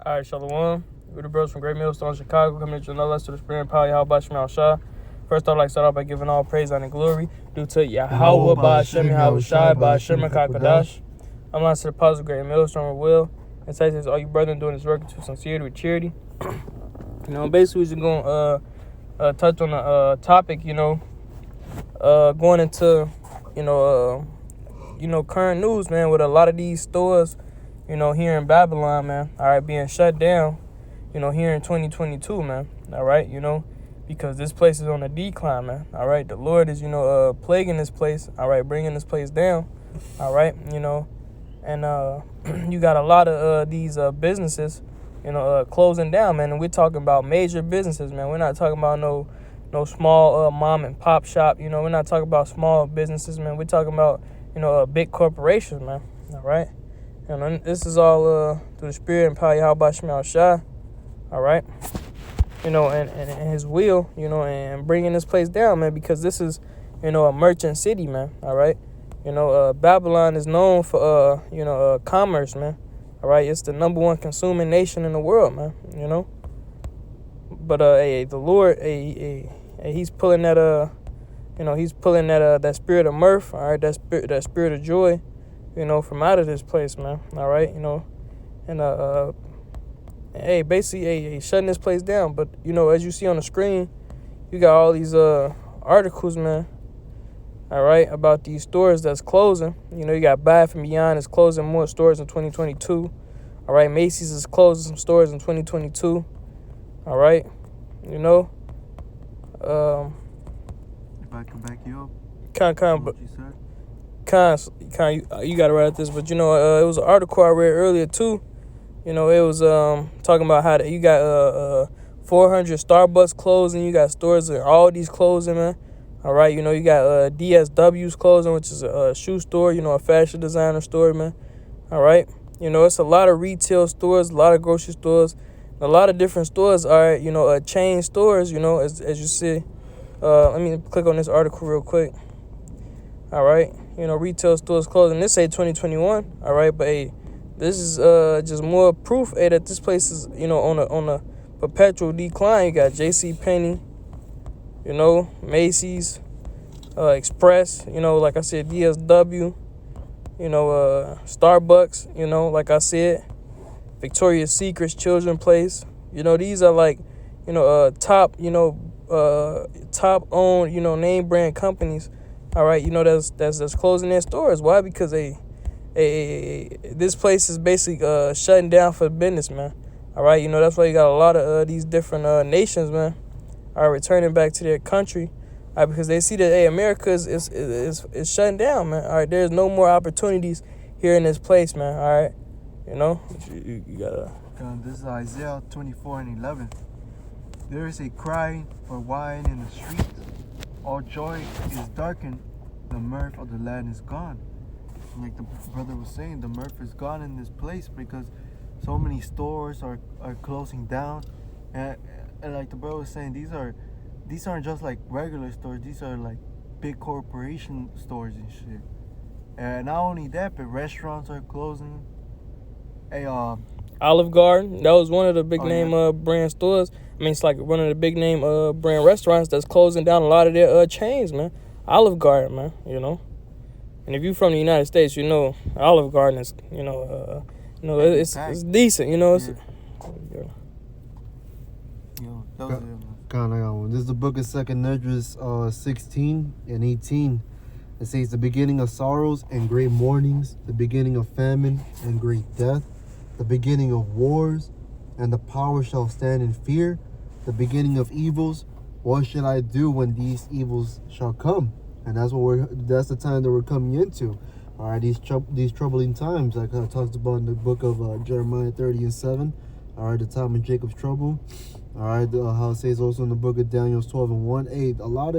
All right, Shalom. We're the bros from Great Millstone, Chicago, coming to another lesson to the Spirit and Power, Yahweh Shemel Shah. First, I'd like to start off by giving all praise and glory due to Yahweh, Ba'ashem, Yahweh Shai, Ba'ashem, Kakadash. I'm not to the positive Great Millstone will. And say this, all you brethren doing this work to sincerity with charity. Basically, we're just going to touch on the topic, going into, current news, man, with a lot of these stores, here in Babylon, man, all right, being shut down, here in 2022, man, all right, because this place is on a decline, man, all right. The Lord is, plaguing this place, all right, bringing this place down, all right, and you got a lot of these businesses, closing down, man, and we're talking about major businesses, man. We're not talking about no small mom and pop shop, we're not talking about small businesses, man. We're talking about, big corporations, man, all right. And this is all through the Spirit and Power Yahweh Shemel Shah, all right? And his will, and bringing this place down, man, because this is, a merchant city, man, all right? Babylon is known for, commerce, man, all right? It's the number one consuming nation in the world, man, But, the Lord, he's pulling that, he's pulling that spirit of mirth, all right? That spirit of joy, from out of this place, man. All right, and basically, shutting this place down. But as you see on the screen, you got all these articles, man. All right, about these stores that's closing. You got Bath and Beyond is closing more stores in 2022. All right, Macy's is closing some stores in 2022. All right, If I can back you up, what you said. You got to write this, but it was an article I read earlier too. It was talking about how you got 400 Starbucks closing, you got stores and all these closing, man. All right, you got DSW's closing, which is a shoe store, a fashion designer store, man. All right, it's a lot of retail stores, a lot of grocery stores, a lot of different stores. All right, chain stores, as you see. Let me click on this article real quick. All right, retail stores closing. This say 2021. All right, but hey, this is just more proof that this place is on a perpetual decline. You got JCPenney, Macy's, Express, like I said, DSW, Starbucks, like I said, Victoria's Secret's Children's Place. These are like top top owned name brand companies. All right, that's closing their stores. Why? Because this place is basically shutting down for business, man. All right, that's why you got a lot of these different nations, man, are returning back to their country, all right, because they see that America is shutting down, man. All right, there's no more opportunities here in this place, man. All right, you gotta. This is Isaiah 24:11. There is a cry for wine in the streets. All joy is darkened. The mirth of the land is gone. Like the brother was saying, the mirth is gone in this place because so many stores are closing down. And like the brother was saying, these aren't just like regular stores. These are like big corporation stores and shit. And not only that, but restaurants are closing. Olive Garden, that was one of the big name brand stores. I mean, it's like one of the big name brand restaurants that's closing down a lot of their chains, man. Olive Garden, man, And if you're from the United States, Olive Garden is, it's decent, It's, God, I got one. This is the book of 2nd Esdras 16 and 18. It says, the beginning of sorrows and great mournings, the beginning of famine and great death, the beginning of wars, and the power shall stand in fear, the beginning of evils. What should I do when these evils shall come? And that's the time that we're coming into. All right, these troubling times, like I talked about in the book of Jeremiah 30:7. All right, the time of Jacob's trouble. All right, how it says also in the book of Daniel 12:1. Hey, a lot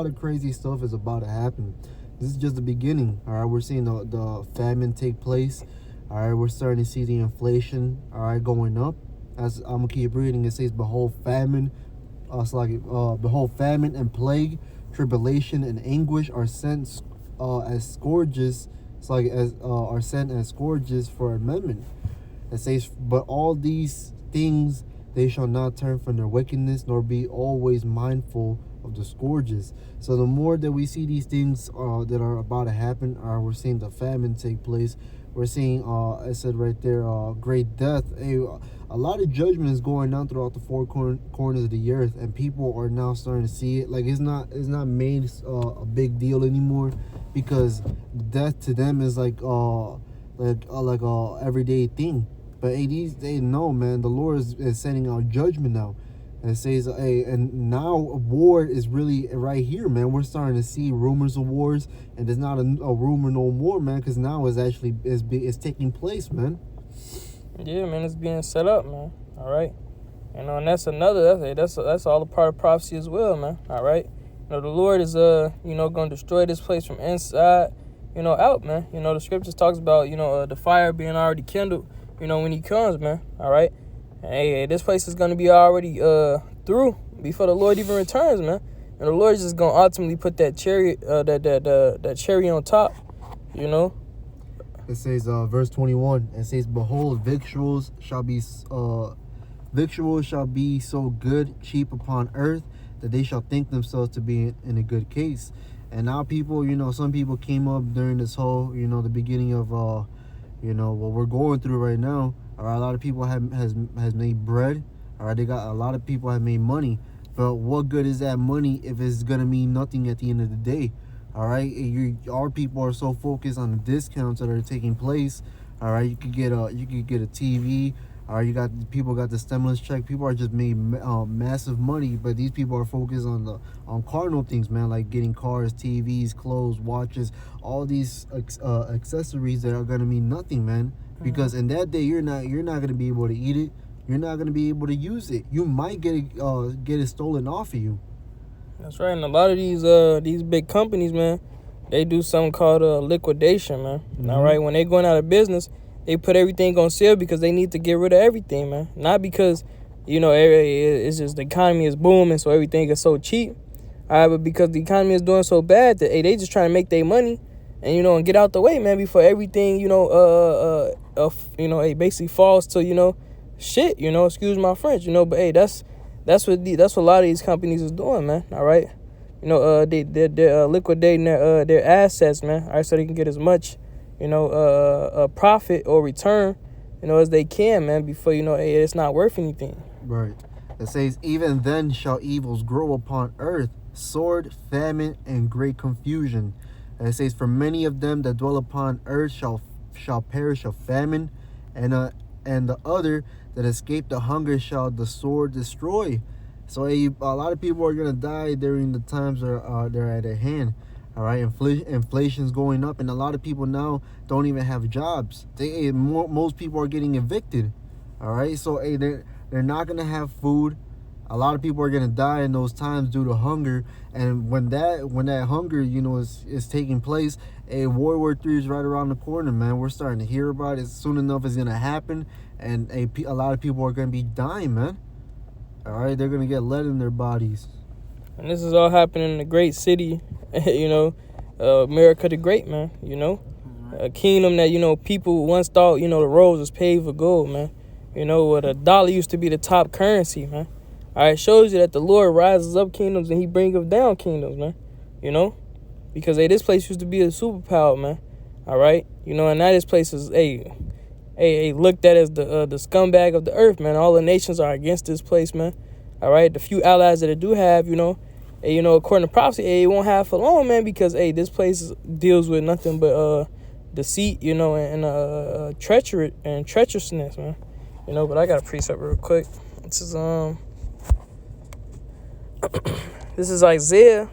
of crazy stuff is about to happen. This is just the beginning. All right, we're seeing the famine take place. All right, we're starting to see the inflation. All right, going up. As I'm gonna keep reading, it says, "Behold, famine." Behold, famine and plague, tribulation and anguish are sent as scourges. Are sent as scourges for amendment. It says, but all these things they shall not turn from their wickedness, nor be always mindful of the scourges. So the more that we see these things that are about to happen, we're seeing the famine take place. We're seeing, I said right there, great death. A lot of judgment is going on throughout the four corners of the earth, and people are now starting to see it. Like it's not made a big deal anymore, because death to them is like a everyday thing. But they know, man, the Lord is sending out judgment now. And it says, hey, and now war is really right here, man. We're starting to see rumors of wars, and there's not a rumor no more, man, because now it's taking place, man. Yeah, man, it's being set up, man. All right, and that's that's all a part of prophecy as well, man. All right, the Lord is going to destroy this place from inside, out, man. The scriptures talks about the fire being already kindled, when He comes, man. All right. Hey, this place is going to be already through before the Lord even returns, man. And the Lord is just going to ultimately put that cherry that cherry on top, It says, verse 21, it says, behold, victuals shall be so good, cheap upon earth, that they shall think themselves to be in a good case. And now people, some people came up during this whole, the beginning of, what we're going through right now. A lot of people has made bread. All right, a lot of people have made money. But what good is that money if it's gonna mean nothing at the end of the day? All right, our people are so focused on the discounts that are taking place. All right, you could get a TV. All right, people got the stimulus check. People are just made massive money, but these people are focused on carnal things, man, like getting cars, TVs, clothes, watches, all these accessories that are gonna mean nothing, man. Because in that day, you're not gonna be able to eat it. You're not gonna be able to use it. You might get it stolen off of you. That's right. And a lot of these big companies, man, they do something called liquidation, man. Mm-hmm. All right, when they going out of business, they put everything on sale because they need to get rid of everything, man. Not because it's just the economy is booming, so everything is so cheap. All right, but because the economy is doing so bad that they just trying to make their money. And, and get out the way, man, before everything, it basically falls to, shit, excuse my French, but, hey, that's what a lot of these companies is doing, man, all right? They're liquidating their assets, man, all right, so they can get as much, profit or return, as they can, man, before, hey, it's not worth anything. Right. It says, even then shall evils grow upon earth, sword, famine, and great confusion. And it says, for many of them that dwell upon earth shall perish of famine, and the other that escape the hunger shall the sword destroy. So a lot of people are gonna die during the times they're at their hand. All right, inflation's going up, and a lot of people now don't even have jobs. Most people are getting evicted. All right, so they're not gonna have food. A lot of people are gonna die in those times due to hunger, and when that hunger, is taking place, World War III is right around the corner, man. We're starting to hear about it. Soon enough, it's gonna happen, and a lot of people are gonna be dying, man. All right, they're gonna get lead in their bodies. And this is all happening in the great city, America the Great, man. A kingdom that people once thought the roads was paved with gold, man. Where the dollar used to be the top currency, man. All right, shows you that the Lord rises up kingdoms and He brings down kingdoms, man. Because this place used to be a superpower, man. All right, and now this place is looked at as the scumbag of the earth, man. All the nations are against this place, man. All right, the few allies that it do have, according to prophecy, it won't have for long, man, because this place deals with nothing but deceit, and treacherousness, man. But I got a precept real quick. This is this is Isaiah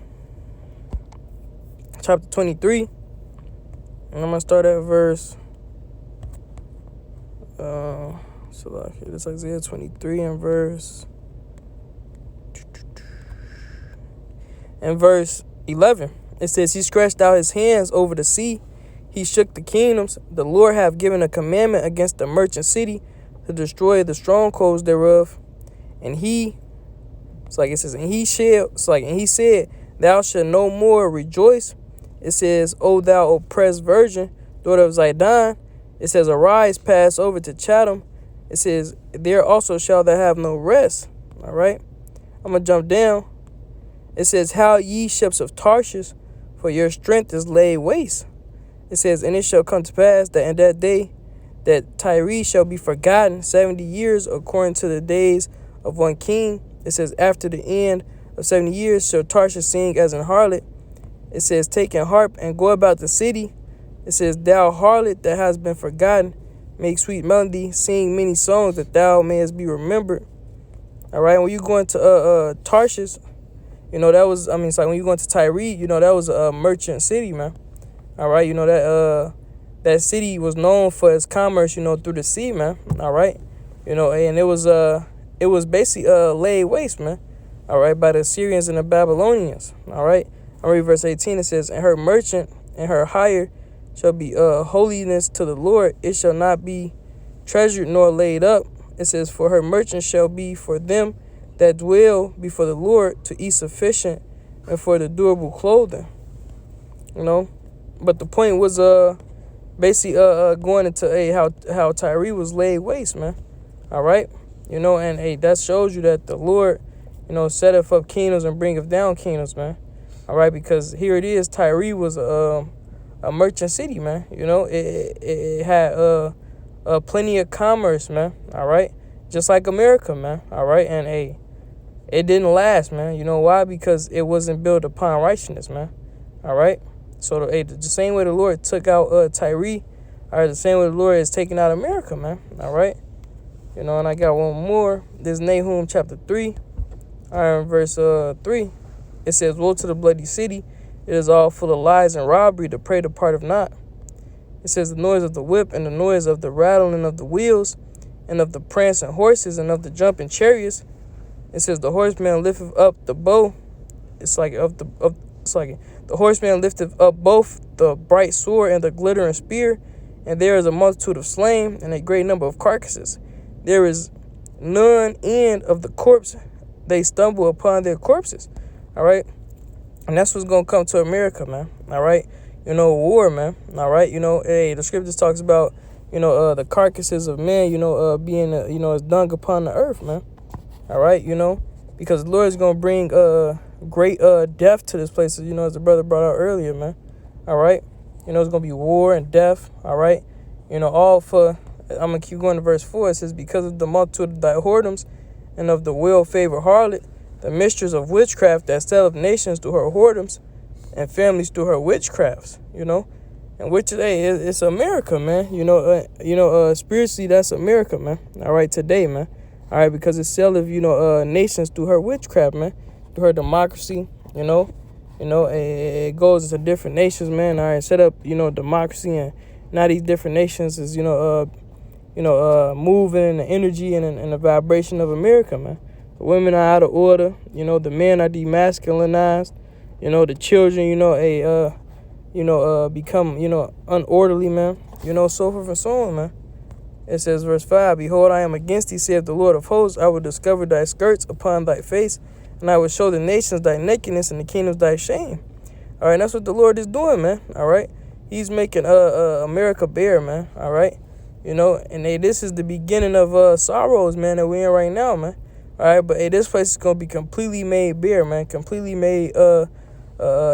chapter 23, and I'm gonna start at verse this is Isaiah 23 and verse 11. It says, He stretched out His hands over the sea, He shook the kingdoms. The Lord hath given a commandment against the merchant city to destroy the strongholds thereof. And He and He said, Thou shalt no more rejoice. It says, O thou oppressed virgin, daughter of Zidon. It says, Arise, pass over to Chatham, It says, there also shall thou have no rest. All right. I'm going to jump down. It says, how ye ships of Tarshish, for your strength is laid waste. It says, and it shall come to pass that in that day that Tyre shall be forgotten 70 years according to the days of one king. It says, after the end of 70 years shall Tarshish sing as an harlot. It says, take an harp and go about the city. It says, thou harlot that has been forgotten, make sweet melody, sing many songs that thou mayest be remembered. All right, when you go into Tarshish, that was, it's like when you go into Tyre, that was a merchant city, man. All right, that city was known for its commerce, through the sea, man. All right, and it was basically laid waste, man. All right, by the Assyrians and the Babylonians. All right, I read verse 18. It says, and her merchant and her hire shall be holiness to the Lord. It shall not be treasured nor laid up. It says, for her merchant shall be for them that dwell before the Lord to eat sufficient and for the durable clothing. But the point was basically going into how Tyre was laid waste, man. All right, and that shows you that the Lord, setteth up kingdoms and bringeth down kingdoms, man. All right, because here it is, Tyre was a merchant city, man. It had plenty of commerce, man. All right, just like America, man. All right, and it didn't last, man. You know why? Because it wasn't built upon righteousness, man. All right. So the same way the Lord took out Tyre, the same way the Lord is taking out America, man. All right. And I got one more. This Nahum chapter 3, verse 3. It says, woe to the bloody city. It is all full of lies and robbery. The prey departeth not. It says, the noise of the whip and the noise of the rattling of the wheels and of the prancing horses and of the jumping chariots. It says, the horseman lifteth up the bow. The horseman lifteth up both the bright sword and the glittering spear, and there is a multitude of slain and a great number of carcasses. There is none end of the corpse. They stumble upon their corpses. All right. And that's what's going to come to America, man. All right. War, man. All right. The scriptures talks about, the carcasses of men, being, as dung upon the earth, man. All right. Because the Lord is going to bring great death to this place, as the brother brought out earlier, man. All right. It's going to be war and death. All right. All for, I'm going to keep going to verse 4. It says, because of the multitude of thy whoredoms and of the well-favored harlot, the mistress of witchcraft that selleth nations through her whoredoms and families through her witchcrafts, and which it's America, man. Spiritually, that's America, man. All right, today, man. All right, because it selleth, nations through her witchcraft, man, through her democracy, it goes into different nations, man. All right, set up, democracy, and now these different nations is, moving in the energy and the vibration of America, man. The women are out of order, the men are demasculinized, the children, become, unorderly, man, so forth and so on, man. It says, verse 5, behold, I am against thee, saith the Lord of hosts. I will discover thy skirts upon thy face, and I will show the nations thy nakedness and the kingdoms thy shame. All right, that's what the Lord is doing, man. All right, he's making America bare, man. All right, and this is the beginning of sorrows, man, that we're in right now, man. All right, but this place is gonna be completely made bare, man, completely made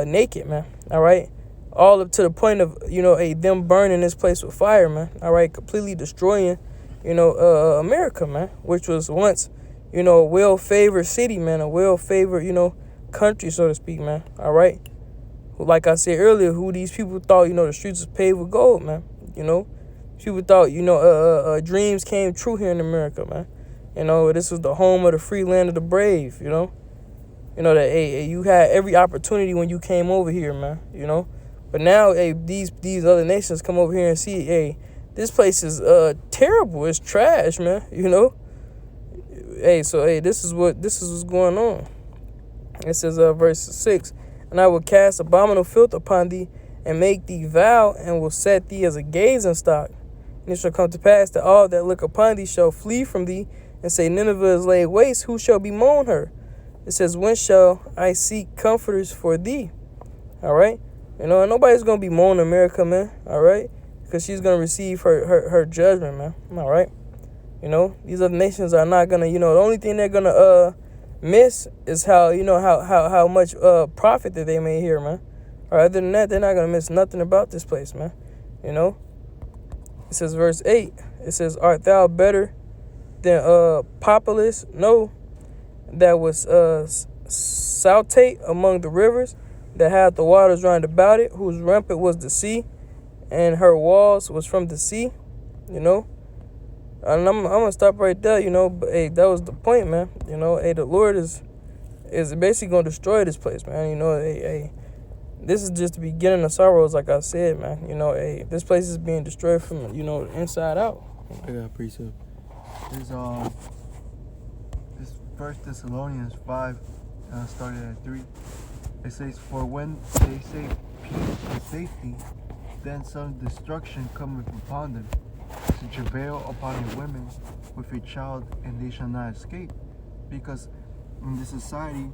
naked, man. All right, all up to the point of them burning this place with fire, man. All right, completely destroying America, man, which was once a well-favored city, man, a well-favored country, so to speak, man. All right, like I said earlier, who these people thought the streets was paved with gold, man. People thought dreams came true here in America, man. This was the home of the free land of the brave, that you had every opportunity when you came over here, man, But now, these other nations come over here and see, this place is terrible. It's trash, man, this is what's going on. It says, verse 6, and I will cast abominable filth upon thee and make thee vow and will set thee as a gazing stock. And it shall come to pass that all that look upon thee shall flee from thee and say, Nineveh is laid waste. Who shall bemoan her? It says, when shall I seek comforters for thee? All right. And nobody's going to bemoan America, man. All right. Because she's going to receive her judgment, man. All right. You know, these other nations are not gonna, the only thing they're gonna miss is how, how much profit that they made here, man. Or other than that, they're not gonna miss nothing about this place, man. You know? It says verse 8, it says, art thou better than Populus? No, that was Saltate among the rivers, that had the waters round about it, whose rampart was the sea, and her walls was from the sea, you know. And I'm gonna stop right there, but hey, that was the point, man. Hey, the Lord is basically gonna destroy this place, man. Hey, this is just the beginning of sorrows, like I said, man. Hey, this place is being destroyed from inside out. I got a precept. This 1 Thessalonians 5, started at 3. It says, for when they say peace and safety, then some destruction cometh upon them, to travail upon your women with a child, and they shall not escape. Because in this society,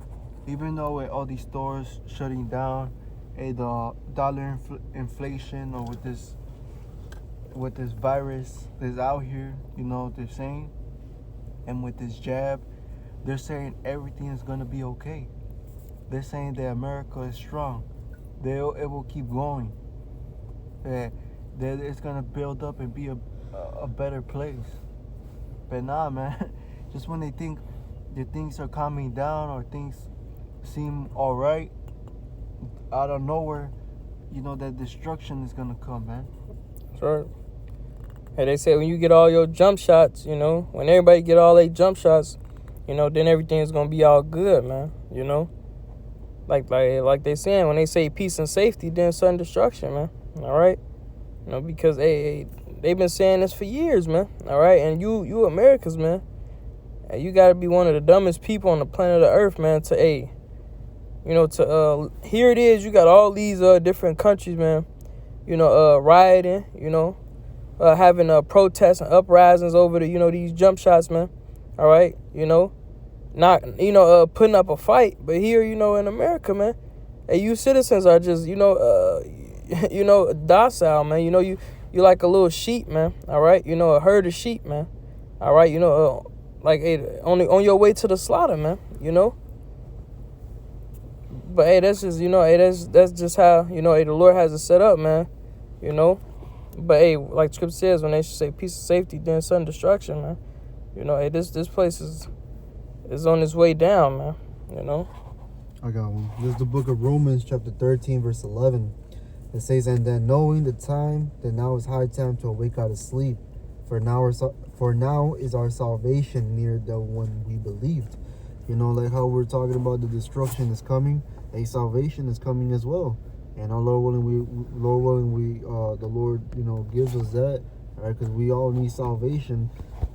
even though with all these stores shutting down, the dollar inflation, or with this virus that's out here, they're saying, and with this jab, they're saying everything is gonna be okay. They're saying that America is strong. It will keep going. That it's gonna build up and be a better place. But nah, man. Just when they think that things are calming down or things seem all right, out of nowhere, that destruction is gonna come, man. That's right. Hey, they say when you get all your jump shots, when everybody get all their jump shots, then everything's gonna be all good, man. Like they saying, when they say peace and safety, then sudden destruction, man. All right, because hey, they've been saying this for years, man. All right, and you Americans, man, you gotta be one of the dumbest people on the planet of Earth, man. Here it is. You got all these different countries, man. Rioting, having protests and uprisings over the these jump shots, man. All right, not putting up a fight, but here in America, man, hey, you citizens are just docile, man. You like a little sheep, man. All right, a herd of sheep, man. All right, like hey, on your way to the slaughter, man. But hey, that's just hey, that's just how hey, the Lord has it set up, man. But hey, like Scripture says, when they say peace and safety, then sudden destruction, man. Hey, this place is on its way down, man. I got one. This is the book of Romans, chapter 13, verse 11. It says, and then knowing the time, that now is high time to awake out of sleep. For now is our salvation near the one we believed. Like how we're talking about the destruction is coming, a salvation is coming as well. And our Lord willing, the Lord, gives us that, right? Because we all need salvation.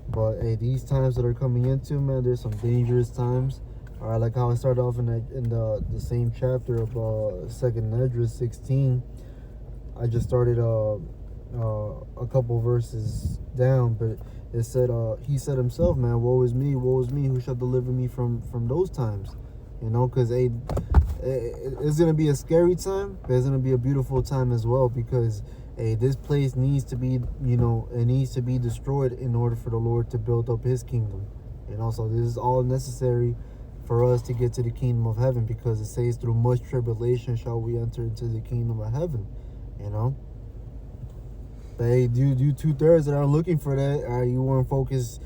But hey, these times that are coming into, man, there's some dangerous times. All right, like how I started off in the same chapter of 2nd Esdras 16. I just started a couple verses down, but it said, he said himself, man, woe is me, who shall deliver me from those times? Because hey, it's gonna be a scary time, but it's gonna be a beautiful time as well, because hey, this place needs to be, it needs to be destroyed in order for the Lord to build up his kingdom. So this is all necessary for us to get to the kingdom of heaven, because it says through much tribulation shall we enter into the kingdom of heaven, But hey, you 2/3 that are looking for that, you weren't focused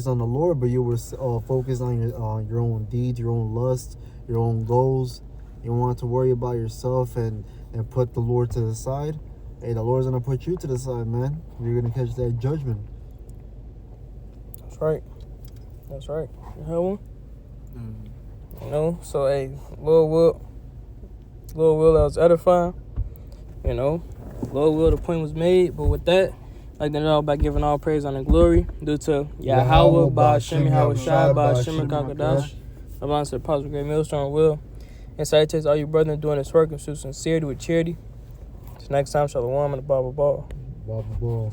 on the Lord, but you were focused on your own deeds, your own lust, your own goals. You wanted to worry about yourself and put the Lord to the side. Hey, the Lord's gonna put you to the side, man. You're gonna catch that judgment. That's right. You have one? So hey, Lord will, that was edifying. Lord will, the point was made. But with that, I'd like to know by giving all praise and glory due to Yahweh, Ba'Shem, Yahweh Shai, Ba'Shem, Kakadash, Avance the Apostle Great Millstone will. And salutations all you brethren doing this work in true sincerity with charity. Till next time, Shalom and the Bible Ball. Bible Ball.